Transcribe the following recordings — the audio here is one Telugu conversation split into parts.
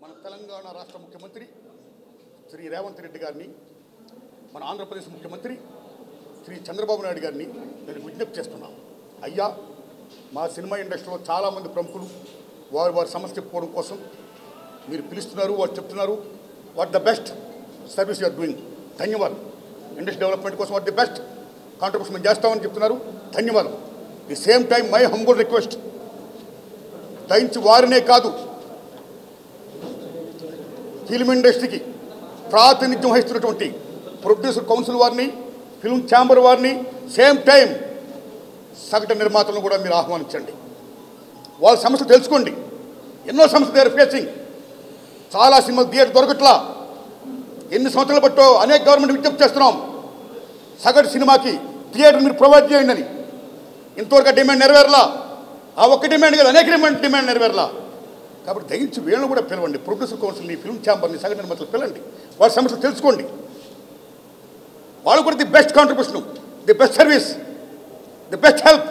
మన తెలంగాణ రాష్ట్ర ముఖ్యమంత్రి శ్రీ రేవంత్ రెడ్డి గారిని, మన ఆంధ్రప్రదేశ్ ముఖ్యమంత్రి శ్రీ చంద్రబాబు నాయుడు గారిని నేను విజ్ఞప్తి చేస్తున్నాను. అయ్యా, మా సినిమా ఇండస్ట్రీలో చాలామంది ప్రముఖులు వారి సమస్య చెప్పుకోవడం కోసం మీరు పిలుస్తున్నారు, వారు చెప్తున్నారు what the best service you are doing, ధన్యవాదాలు. ఇండస్ట్రీ డెవలప్మెంట్ కోసం వాట్ ది బెస్ట్ కాంట్రిబ్యూషన్ మేము చేస్తామని చెప్తున్నారు, ధన్యవాదాలు. The same time my humble request, దయించి వారినే కాదు ఫిల్మ్ ఇండస్ట్రీకి ప్రాతినిధ్యం వహిస్తున్నటువంటి ప్రొడ్యూసర్ కౌన్సిల్ వారిని, ఫిల్మ్ ఛాంబర్ వారిని, సేమ్ టైం సగటు నిర్మాతలను కూడా మీరు ఆహ్వానించండి. వాళ్ళ సమస్యలు తెలుసుకోండి. ఎన్నో సమస్యలు దే ఆర్ ఫేసింగ్. చాలా సినిమాలు థియేటర్ దొరకట్లా. ఎన్ని సంవత్సరాలు బట్టో అనేక గవర్నమెంట్ విజ్ఞప్తి చేస్తున్నాం, సగటు సినిమాకి థియేటర్ మీరు ప్రొవైడ్ చేయండి అని. ఇంతవరకు డిమాండ్ నెరవేరలా. ఆ ఒక్క డిమాండ్ కాదు, అనేక డిమాండ్ నెరవేరలా. కాబట్టి దయించి వీళ్ళని కూడా పిలవండి, ప్రొడ్యూసర్ కౌన్సిల్ని, ఫిల్మ్ ఛాంబర్ని, సగటు నిర్మాతలు పిలండి. వాళ్ళ సమస్యలు తెలుసుకోండి. వాళ్ళు కూడా the best contribution, the best service, the best help,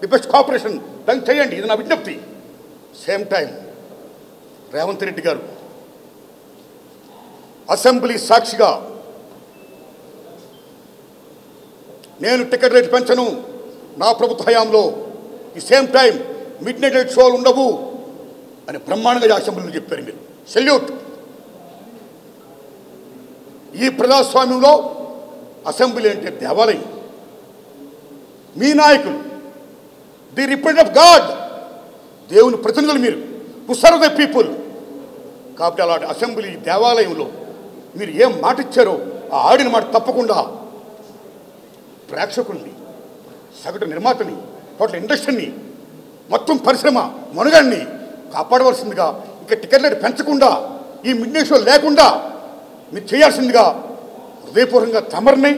the best cooperation దాన్ని చేయండి. ఇది నా విజ్ఞప్తి. సేమ్ టైం రేవంత్ రెడ్డి గారు అసెంబ్లీ సాక్షిగా నేను టికెట్ రేట్ పెంచను నా ప్రభుత్వ హయాంలో, ఈ సేమ్ టైం మిడ్ నైట్ షోలు ఉండవు అని బ్రహ్మాండంగా అసెంబ్లీలో చెప్పారు. మీరు సెల్యూట్. ఈ ప్రజాస్వామ్యంలో అసెంబ్లీ అంటే దేవాలయం. మీ నాయకులు ది రిప్రజెంట్ ఆఫ్ గాడ్, దేవుని ప్రతినిధులు మీరు, టు సర్వ్ ద పీపుల్. కాబట్టి అలాంటి అసెంబ్లీ దేవాలయంలో మీరు ఏం మాట ఇచ్చారో ఆ ఆడిన మాట తప్పకుండా ప్రేక్షకుల్ని, సగటు నిర్మాతని, టోటల్ ఇండస్ట్రీని, మొత్తం పరిశ్రమ మనుగడ్ని కాపాడవలసిందిగా, ఇంకా టికెట్ రేటు పెంచకుండా, ఈ మిడ్ నైట్ షో లేకుండా మీరు చేయాల్సిందిగా హృదయపూర్వకంగా తమరిని,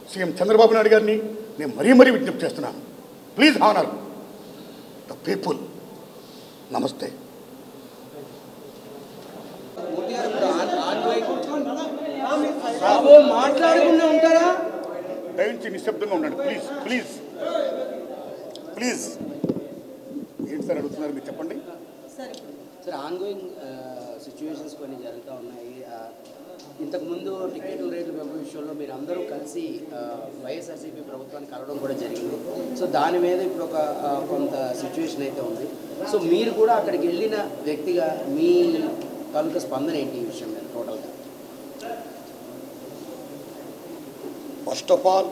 సీఎం చంద్రబాబు నాయుడు గారిని నేను మరీ విజ్ఞప్తి చేస్తున్నాను. Please honour the people. నమస్తే. మాట్లాడకుండా ఉంటారా? దయించి నిశ్శబ్దంగా ఉండండి ప్లీజ్ ప్లీజ్ ప్లీజ్. ఏంటి సార్ అడుగుతున్నారు, మీరు చెప్పండి. సార్, ఆన్గోయింగ్ సిచ్యువేషన్స్ కొన్ని జరుగుతూ ఉన్నాయి. ఇంతకుముందు టికెట్ రేట్ల పెంపు విషయంలో మీరు అందరూ కలిసి వైఎస్ఆర్సీపీ ప్రభుత్వాన్ని కలవడం కూడా జరిగింది. సో దాని మీద ఇప్పుడు ఒక కొంత సిచ్యువేషన్ అయితే ఉంది. సో మీరు కూడా అక్కడికి వెళ్ళిన వ్యక్తిగా మీ తాలూకా స్పందన ఏంటి ఈ విషయం మీద టోటల్గా? ఫస్ట్ ఆఫ్ ఆల్,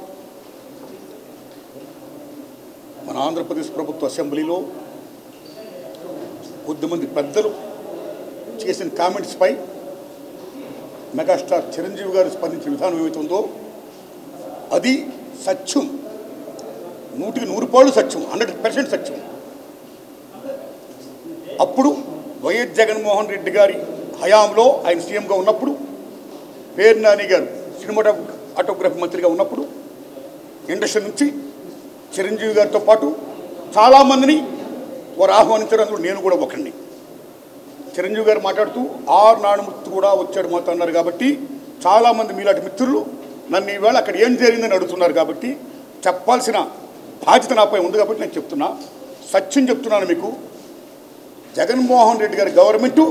మన ఆంధ్రప్రదేశ్ ప్రభుత్వ అసెంబ్లీలో కొద్దిమంది పెద్దలు చేసిన కామెంట్స్పై మెగాస్టార్ చిరంజీవి గారు స్పందించిన విధానం ఏమవుతుందో అది సత్యం, 100% సత్యం, 100% సత్యం. అప్పుడు వైఎస్ జగన్మోహన్ రెడ్డి గారి హయాంలో ఆయన సీఎంగా ఉన్నప్పుడు, పేరు నాని గారు సినిమాటోగ్రఫీ మంత్రిగా ఉన్నప్పుడు ఇండస్ట్రీ నుంచి చిరంజీవి గారితో పాటు చాలామందిని వారు ఆహ్వానించడం, అందులో నేను కూడా ఒకరిని. చిరంజీవి గారు మాట్లాడుతూ ఆర్ నారాయణమూర్తి కూడా వచ్చాడు మాతో అన్నారు. కాబట్టి చాలామంది మీలాంటి మిత్రులు నన్ను ఈవేళ అక్కడ ఏం జరిగిందని అడుగుతున్నారు. కాబట్టి చెప్పాల్సిన బాధ్యత నాపై ఉంది. కాబట్టి నేను చెప్తున్నా, సత్యం చెప్తున్నాను మీకు. జగన్మోహన్ రెడ్డి గారి గవర్నమెంటు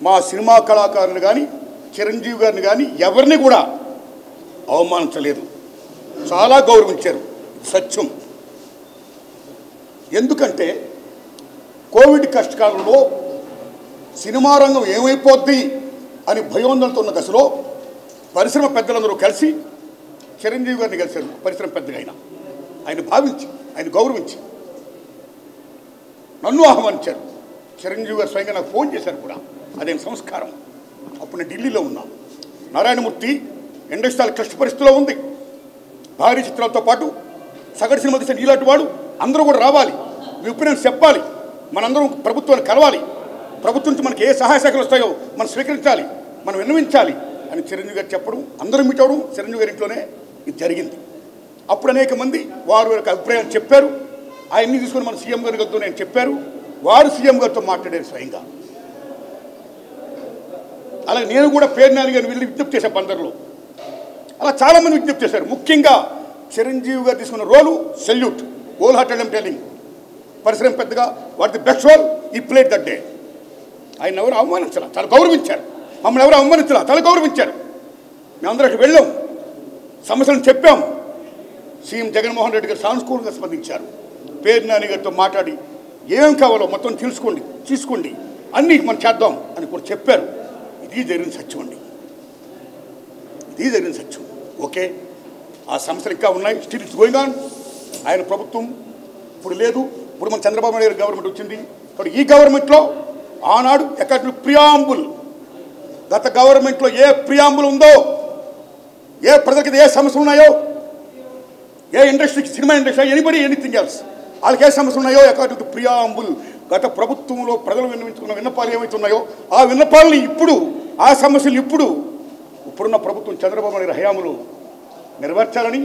మా సినిమా కళాకారులు కానీ, చిరంజీవి గారిని కానీ ఎవరిని కూడా అవమానించలేదు, చాలా గౌరవించారు. సత్యం. ఎందుకంటే కోవిడ్ కష్టకాలంలో సినిమా రంగం ఏమైపోద్ది అని భయోందనతో ఉన్న దశలో పరిశ్రమ పెద్దలందరూ కలిసి చిరంజీవి గారిని కలిశారు. పరిశ్రమ పెద్దగా ఆయన భావించి, ఆయన గౌరవించి నన్ను ఆహ్వానించారు. చిరంజీవి గారు స్వయంగా నాకు ఫోన్ చేశారు కూడా. అదేం సంస్కారం. అప్పుడు నేను ఢిల్లీలో ఉన్నా. నారాయణమూర్తి ఇండస్ట్రీ క్లిష్ట పరిస్థితిలో ఉంది. భారీ చిత్రాలతో పాటు సగటు సినిమా తీసిన ఇలాంటి వాడు అందరూ కూడా రావాలి, మీ ఒపీనియన్స్ చెప్పాలి, మనందరం ప్రభుత్వాన్ని కలవాలి, ప్రభుత్వం నుంచి మనకి ఏ సహాయ శాఖలు వస్తాయో మనం స్వీకరించాలి, మనం విన్నవించాలి అని చిరంజీవి గారు చెప్పడం, అందరూ మీట్ అవ్వడం చిరంజీవి గారి ఇంట్లోనే ఇది జరిగింది. అప్పుడు అనేక మంది వారి యొక్క అభిప్రాయాలు చెప్పారు. ఆయన్ని తీసుకొని మన సీఎం గారి గారితో నేను చెప్పారు. వారు సీఎం గారితో మాట్లాడారు స్వయంగా. అలాగే నేను కూడా పేరు నాని గారిని వెళ్ళి విజ్ఞప్తి చేశాను బందర్లో. అలా చాలామంది విజ్ఞప్తి చేశారు. ముఖ్యంగా చిరంజీవి గారు తీసుకున్న రోలు salute, whole hearted I'm telling. పరిశ్రమ పెద్దగా వాట్ ది బెస్ట్ రోల్ ఈ ప్లేడ్ దట్ డే. ఆయన ఎవరు అవమానించాల, చాలా గౌరవించారు. మమ్మల్ని ఎవరు అవమానించాల, చాలా గౌరవించారు. మేమందరం అక్కడికి వెళ్ళాం, సమస్యలను చెప్పాం. సీఎం జగన్మోహన్ రెడ్డి గారు సానుకూలంగా స్పందించారు. పేరు నాని గారితో మాట్లాడి ఏం కావాలో మొత్తం తీసుకోండి అన్నీ మనం చేద్దాం అని కూడా చెప్పారు. ఇది జరిగిన సత్యం అండి, ఇది జరిగిన సత్యం. ఓకే, ఆ సమస్యలు ఇంకా ఉన్నాయి, స్టిల్ ఇట్స్ గోయింగ్ ఆన్. ఆయన ప్రభుత్వం ఇప్పుడు లేదు, ఇప్పుడు మన చంద్రబాబు నాయుడు గారి గవర్నమెంట్ వచ్చింది. ఇప్పుడు ఈ గవర్నమెంట్లో ఆనాడు ఎక్కడ ప్రియాంబుల్, గత గవర్నమెంట్లో ఏ ప్రియాంబుల్ ఉందో, ఏ ప్రజలకి ఏ సమస్యలు ఉన్నాయో, ఏ ఇండస్ట్రీకి, cinema industry, anybody anything else, వాళ్ళకి ఏ సమస్యలు ఉన్నాయో అకార్డింగ్ టు ప్రియాంబుల్ గత ప్రభుత్వంలో ప్రజలు విన్నవించుకున్న విన్నపాలు ఏమైతే ఉన్నాయో ఆ విన్నపాలని ఇప్పుడు, ఆ సమస్యలు ఇప్పుడున్న ప్రభుత్వం చంద్రబాబు నాయుడు హయాంలో నెరవేర్చాలని,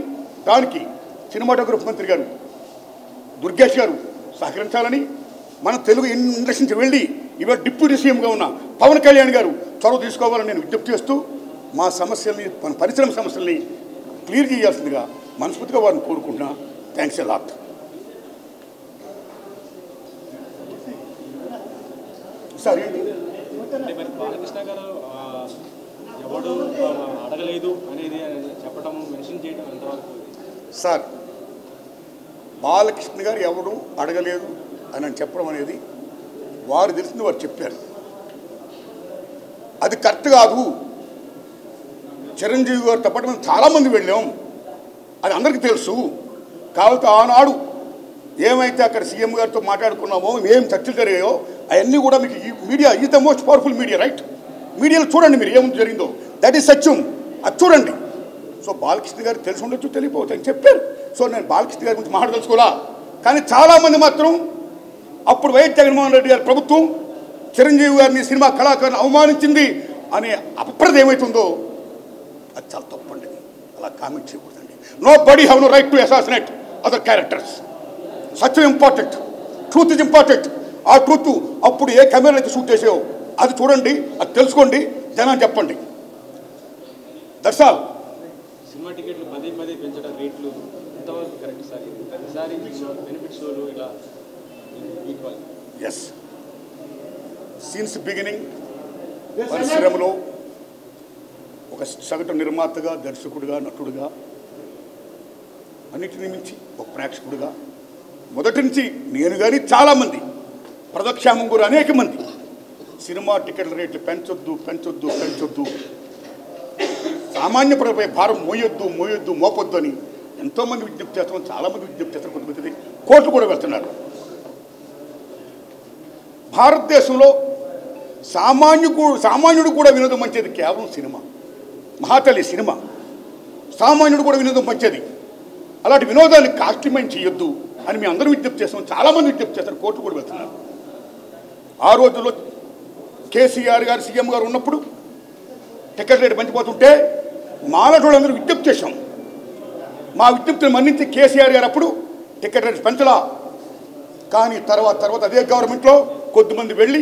దానికి సినిమాటోగ్రఫీ మంత్రి గారు దుర్గేష్ గారు సహకరించాలని, మన తెలుగు ఇండస్ట్రీ నుంచి వెళ్ళి ఇవాళ డిప్యూటీ సీఎంగా ఉన్న పవన్ కళ్యాణ్ గారు చొరవ తీసుకోవాలని నేను విజ్ఞప్తి చేస్తూ, మా సమస్యల్ని, మన పరిశ్రమ సమస్యల్ని క్లియర్ చేయాల్సిందిగా మనస్ఫూర్తిగా వారిని కోరుకుంటున్నా. Thanks a lot. సరే, బాలకృష్ణ గారు ఎవడు అడగలేదు అనేది చెప్పడం, మెన్షన్ చేయడం ఎంతవరకు? సార్, బాలకృష్ణ గారు ఎవడు అడగలేదు అని చెప్పడం అనేది వారు తెలిసింది వారు చెప్పారు. అది కరెక్ట్ కాదు. చిరంజీవి గారితో పాటు మేము చాలామంది వెళ్ళాం, అది అందరికీ తెలుసు. కాబట్టి ఆనాడు ఏమైతే అక్కడ సీఎం గారితో మాట్లాడుకున్నామో, ఏం చర్చలు జరిగాయో అవన్నీ కూడా మీకు ఈ media is the most powerful media, right? మీడియాలో చూడండి మీరు ఏముంది జరిగిందో, దట్ ఈస్ సత్యం, అది చూడండి. సో బాలకృష్ణ గారు తెలిసి ఉండొచ్చు, తెలియపోవచ్చు అని చెప్పారు. సో నేను బాలకృష్ణ గారి గురించి మాట్లాడదలుచుకోవాలా. కానీ చాలామంది మాత్రం అప్పుడు వైఎస్ జగన్మోహన్ రెడ్డి గారి ప్రభుత్వం చిరంజీవి గారిని, సినిమా కళాకారుని అవమానించింది అనే అపప్రద ఏమవుతుందో అది చాలా తప్పండి. అలా కామెంట్ చేయకూడదండి. Nobody have no right to assassinate other characters. సత్యం ఇంపార్టెంట్, ట్రూత్ ఇస్ ఇంపార్టెంట్. ఆ ట్రూత్ అప్పుడు ఏ కెమెరా అయితే షూట్ చేసావో అది చూడండి, అది తెలుసుకోండి, జనాన్ని చెప్పండి. That's all. సినిమా టికెట్లు పదే పెంచడం రేట్లు ఎంతవరకు కరెక్ట్ సార్? ప్రతిసారి బెనిఫిట్ షోలు ఇలా ఈక్వల్. ఎస్, సిన్స్ బిగినింగ్ పరిశ్రమలో ఒక సగటు నిర్మాతగా, దర్శకుడిగా, నటుడుగా, అన్నిటిని మించి ఒక ప్రేక్షకుడిగా మొదటి నుంచి నేను కానీ చాలామంది, ప్రజాక్షేమం కూడా అనేక మంది సినిమా టికెట్ల రేట్లు పెంచొద్దు, సామాన్య ప్రజలపై భారం మోపొద్దు అని ఎంతోమంది విజ్ఞప్తి చేస్తాం, చాలామంది విజ్ఞప్తి చేస్తారు. కొంతమంది కోర్టులు కూడా వెళ్తున్నారు. భారతదేశంలో సామాన్యుడు కూడా వినోదం మంచిది కేవలం సినిమా. మహాతల్లి సినిమా, సామాన్యుడు కూడా వినోదం మంచిది. అలాంటి వినోదాన్ని కాస్ట్లీమైన్ చేయొద్దు అని మేము అందరూ విజ్ఞప్తి చేస్తాం, చాలామంది విజ్ఞప్తి చేస్తారు, కోర్టు కూడా వెళ్తున్నారు. ఆ రోజుల్లో కేసీఆర్ గారు సీఎం గారు ఉన్నప్పుడు టికెట్ రేటు పెంచిపోతుంటే మాలటోళ్ళందరూ విజ్ఞప్తి చేశాం. మా విజ్ఞప్తిని మన్నించి కేసీఆర్ గారు అప్పుడు టికెట్ రేటు పెంచలా. కానీ తర్వాత అదే గవర్నమెంట్లో కొద్దిమంది వెళ్ళి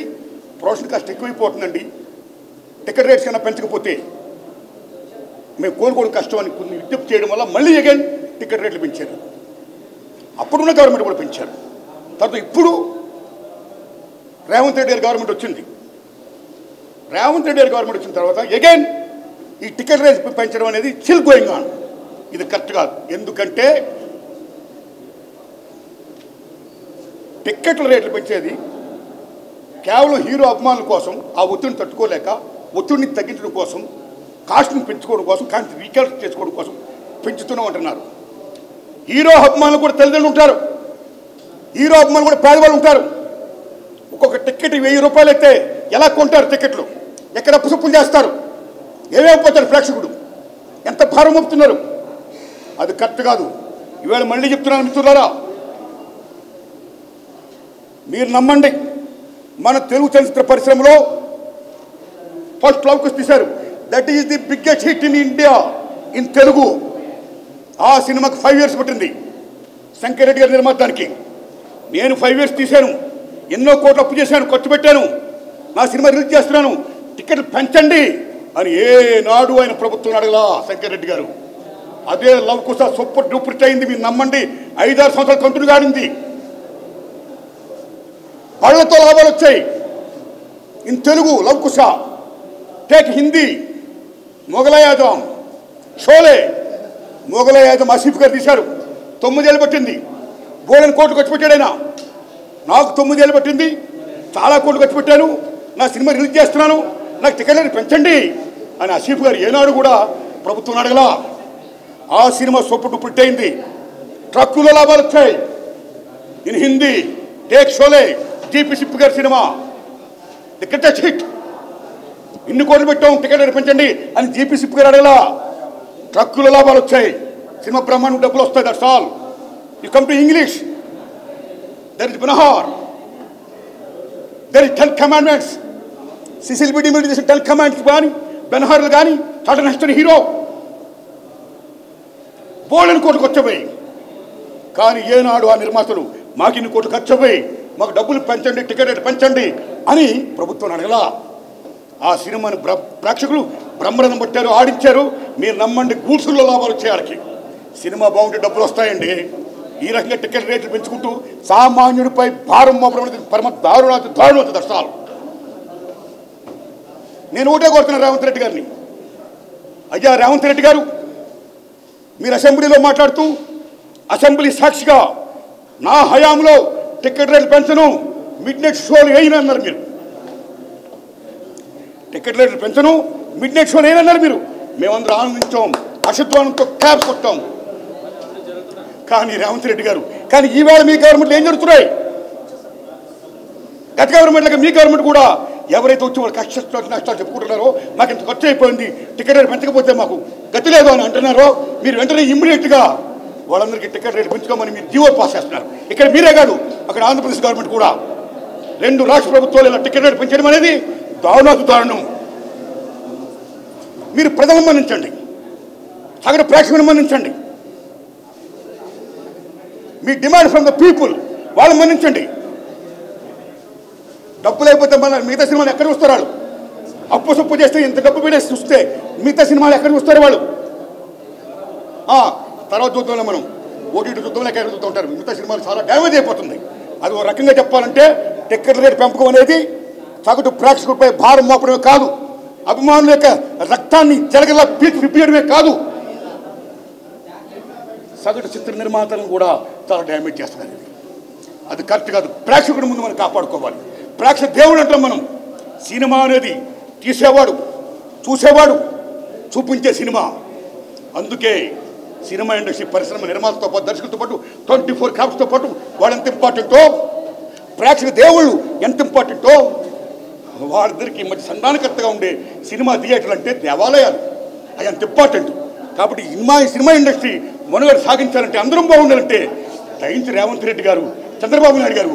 ప్రొడక్షన్ కాస్ట్ ఎక్కువైపోతుందండి, టికెట్ రేట్స్ కన్నా పెంచకపోతే మేము కోరుకోవడం కష్టం అని కొన్ని విజ్ఞప్తి చేయడం వల్ల మళ్ళీ అగైన్ టికెట్ రేట్లు పెంచారు. అప్పుడున్న గవర్నమెంట్ కూడా పెంచారు. తర్వాత ఇప్పుడు రేవంత్ రెడ్డి గారి గవర్నమెంట్ వచ్చింది. రేవంత్ రెడ్డి గారి గవర్నమెంట్ వచ్చిన తర్వాత అగైన్ ఈ టికెట్ రేట్ పెంచడం అనేది స్టిల్ గోయింగ్ ఆన్. ఇది కరెక్ట్ కాదు. ఎందుకంటే టికెట్ల రేట్లు పెంచేది కేవలం హీరో అభిమానుల కోసం, ఆ ఒత్తిడిని తట్టుకోలేక ఒత్తిడిని తగ్గించడం కోసం, కాస్ట్ని పెంచుకోవడం కోసం, కానీ రీకాల్కులేట్ చేసుకోవడం కోసం పెంచుతూనే ఉంటున్నారు. హీరో అభిమానులు కూడా తల్లిదండ్రులు ఉంటారు, హీరో అభిమానులు కూడా పేదవాళ్ళు ఉంటారు. ఒక్కొక్క టికెట్ 1000 రూపాయలు అయితే ఎలా కొంటారు టికెట్లు? ఎక్కడ అప్పుసప్పులు చేస్తారు? ఏమైపోతారు ప్రేక్షకుడు? ఎంత భారం మోపుతున్నారు? అది కరెక్ట్ కాదు. ఈవేళ మళ్ళీ చెప్తున్నాను మిత్రులారా, మీరు నమ్మండి, మన తెలుగు చలనచిత్ర పరిశ్రమలో ఫస్ట్ లవ్ తీశారు. That is the biggest hit in India in Telugu. ఆ సినిమాకి 5 years పట్టింది శంకర్ రెడ్డి గారి నిర్మాతానికి. నేను 5 years తీశాను, ఎన్నో కోట్లు అప్పు చేశాను, ఖర్చు పెట్టాను, నా సినిమా రిలీజ్ చేస్తున్నాను, టికెట్లు పెంచండి అని ఏనాడు ఆయన ప్రభుత్వం అడగలా శంకర్ రెడ్డి గారు. అదే లవ్ కుశ సూపర్ డూపర్ అయింది. మీరు నమ్మండి, 5-6 సంవత్సరాలు కంటిన్యూ కాడింది. పళ్ళతో లాభాలు వచ్చాయి. In Telugu love Kusha, take Hindi Mughlai Azam, Sholay Mughlai Azam Asif గారు తీశారు. 9 ఏళ్ళు పట్టింది. బోలెన్ కోట్లు ఖర్చు పెట్టాడు ఆయన. నాకు 9 ఏళ్ళు పట్టింది, చాలా కోట్లు ఖర్చు పెట్టాను, నా సినిమా రిలీజ్ చేస్తున్నాను, నాకు టికెట్లని పెంచండి అని ఆసిఫ్ గారు ఏనాడు కూడా ప్రభుత్వం అడగలా. ఆ సినిమా సూపర్ డూపర్ హిట్ అయింది. ట్రక్కులో లాభాలు వచ్చాయి. In Hindi take Sholay, GP SIP గారి సినిమా ది గ్రేటెస్ట్ హిట్. ఇన్ని కోట్లు పెట్టాం, టికెట్ పెంచండి అని జీపీ సిప్ గారు అడగలా. ట్రక్కులో లాభాలు వచ్చాయి, సినిమా బ్రహ్మాండం డబ్బులు వస్తాయి. That's all. You come to English, there is Ben Hur, there is 10 commandments. Cecil బిడి మీద చేసిన 10 కమాండ్స్ కానీ, బెనహార్లు కానీ, టాటా నెస్టర్ హీరో బోలెన్ కోట్లు ఖర్చుపోయి. కానీ ఏనాడు ఆ నిర్మాతలు మాకు ఇన్ని కోట్లు ఖర్చుపోయి, మాకు డబ్బులు పెంచండి, టికెట్ రేటు పెంచండి అని ప్రభుత్వం అడగలా. ఆ సినిమాని ప్రేక్షకులు బ్రహ్మరథం పట్టారు, ఆడించారు. మీరు నమ్మండి, గూడ్సుల్లో లాభాలు వచ్చేయాలకి. సినిమా బాగుంటే డబ్బులు వస్తాయండి. ఈ రకంగా టికెట్ రేట్లు పెంచుకుంటూ సామాన్యుడిపై భారం మోపడం పరమ దారుణాతి దర్శనాలు. నేను ఒకటే కోరుతున్నాను రేవంత్ రెడ్డి గారిని, అయ్యా రేవంత్ రెడ్డి గారు, మీరు అసెంబ్లీలో మాట్లాడుతూ అసెంబ్లీ సాక్షిగా నా హయాంలో టికెట్ రేట్లు పెంచను, మిడ్ నైట్ షోలు వేయనన్నారు మీరు. టికెట్ రేట్లు పెంచను, మిడ్ నైట్ షోలు వేయనన్నారు మీరు. మేమందరం ఆనందించాం, అశుద్వానంతో క్యాబ్స్ కొట్టాం. కానీ రేవంత్ రెడ్డి గారు, కానీ ఈవేళ మీ గవర్నమెంట్లో ఏం జరుగుతున్నాయి? గత గవర్నమెంట్ మీ గవర్నమెంట్ కూడా ఎవరైతే వచ్చి వాళ్ళు కష్టాలు నష్టాలు చెప్పుకుంటున్నారో, మాకు ఇంత ఖర్చు అయిపోయింది, టికెట్ రేటు పెంచకపోతే మాకు గతి లేదు అని అంటున్నారో, మీరు వెంటనే ఇమ్మీడియట్గా వాళ్ళందరికీ టికెట్ రేటు పెంచుకోమని మీరు జీవో పాస్ చేస్తున్నారు. ఇక్కడ మీరే కాదు, అక్కడ ఆంధ్రప్రదేశ్ గవర్నమెంట్ కూడా 2 రాష్ట్ర ప్రభుత్వాలు ఇలా టికెట్ రేటు పెంచడం అనేది దారుణం. మీరు ప్రజలను మన్నించండి, సగటు ప్రేక్షకులను మన్నించండి. మీ డిమాండ్ ఫ్రమ్ ద పీపుల్ వాళ్ళు మన్నించండి. డబ్బు లేకపోతే మన మిగతా సినిమాలు ఎక్కడ చూస్తారు వాళ్ళు? అప్పు సొప్పు చేస్తే ఇంత డబ్బు పెడేసి చూస్తే మిగతా సినిమాలు ఎక్కడ చూస్తారు వాళ్ళు? తర్వాత చూద్దాంలో మనం ఓటీటీ చూద్దాంలో ఎక్కడ చూస్తూ ఉంటారు. మిగతా సినిమాలు చాలా డ్యామేజ్ అయిపోతుంది. అది ఒక రకంగా చెప్పాలంటే టికెట్ రేటు పెంపకం అనేది సగటు ప్రేక్షకుడిపై భారం మోపడమే కాదు, అభిమానుల యొక్క రక్తాన్ని జరగలా పిప్పేయడమే కాదు, సగటు చిత్ర నిర్మాతలను కూడా చాలా డ్యామేజ్ చేస్తున్నారు. అది కరెక్ట్ కాదు. ప్రేక్షకుడి ముందు మనం కాపాడుకోవాలి. ప్రేక్షక దేవుడు అంటాం మనం. సినిమా అనేది తీసేవాడు, చూసేవాడు, చూపించే సినిమా. అందుకే సినిమా ఇండస్ట్రీ పరిశ్రమ నిర్మాతతో పాటు, దర్శకులతో పాటు, 24 క్రాఫ్ట్స్తో పాటు వాళ్ళు ఎంత ఇంపార్టెంటో, ప్రేక్షక దేవుళ్ళు ఎంత ఇంపార్టెంటో, వాళ్ళిద్దరికి మధ్య సంధానకర్తగా ఉండే సినిమా థియేటర్లు అంటే దేవాలయాలు, అవి అంత ఇంపార్టెంట్. కాబట్టి సినిమా ఇండస్ట్రీ మనుగడ సాగించాలంటే, అందరం బాగుండాలంటే దయించి రేవంత్ రెడ్డి గారు, చంద్రబాబు నాయుడు గారు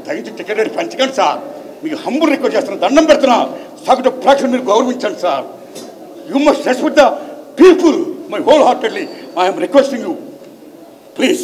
దయించి టికెట్ రేటు పెంచకండి సార్. మీకు హంబుల్ రిక్వెస్ట్ చేస్తున్నా, దండం పెడుతున్నా, సగటు ప్రేక్షకులు మీరు గౌరవించండి sir. You must respect the people. My whole heartedly I am requesting you, please.